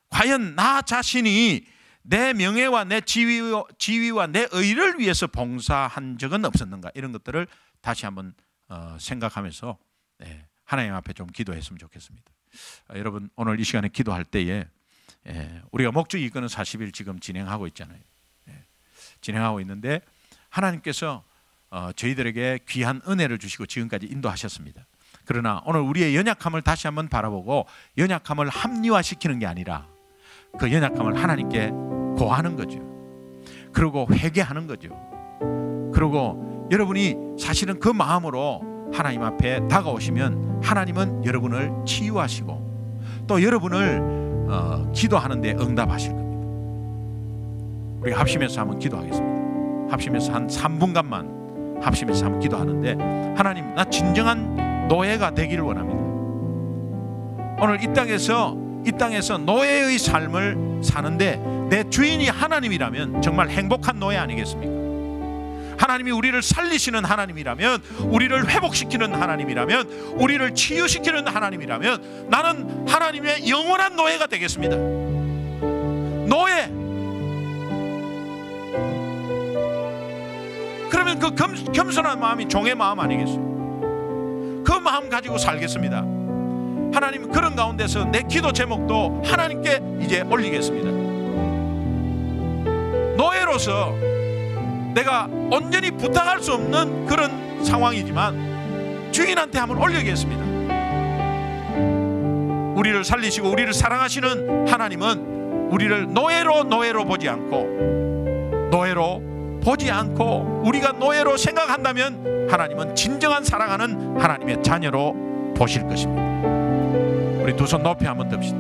과연 나 자신이 내 명예와 내 지위와 내 의를 위해서 봉사한 적은 없었는가? 이런 것들을 다시 한번 생각하면서 하나님 앞에 좀 기도했으면 좋겠습니다. 여러분, 오늘 이 시간에 기도할 때에 우리가 목주기 이끄는 40일 지금 진행하고 있잖아요. 진행하고 있는데 하나님께서 저희들에게 귀한 은혜를 주시고 지금까지 인도하셨습니다. 그러나 오늘 우리의 연약함을 다시 한번 바라보고 연약함을 합리화시키는 게 아니라 그 연약함을 하나님께 고하는 거죠. 그리고 회개하는 거죠. 그리고 여러분이 사실은 그 마음으로 하나님 앞에 다가오시면 하나님은 여러분을 치유하시고 또 여러분을 기도하는 데 응답하실 겁니다. 우리가 합심해서 한번 기도하겠습니다. 합심해서 한 3분간만 합심해서 한번 기도하는데, 하나님, 나 진정한 노예가 되기를 원합니다. 오늘 이 땅에서 노예의 삶을 사는데 내 주인이 하나님이라면 정말 행복한 노예 아니겠습니까? 하나님이 우리를 살리시는 하나님이라면, 우리를 회복시키는 하나님이라면, 우리를 치유시키는 하나님이라면 나는 하나님의 영원한 노예가 되겠습니다. 노예. 그러면 그 겸손한 마음이 종의 마음 아니겠어요? 그 마음 가지고 살겠습니다. 하나님, 그런 가운데서 내 기도 제목도 하나님께 이제 올리겠습니다. 노예로서 내가 온전히 부탁할 수 없는 그런 상황이지만 주인한테 한번 올리겠습니다. 우리를 살리시고 우리를 사랑하시는 하나님은 우리를 노예로 보지 않고 우리가 노예로 생각한다면 하나님은 진정한 사랑하는 하나님의 자녀로 보실 것입니다. 우리 두 손 높이 한번 듭시다.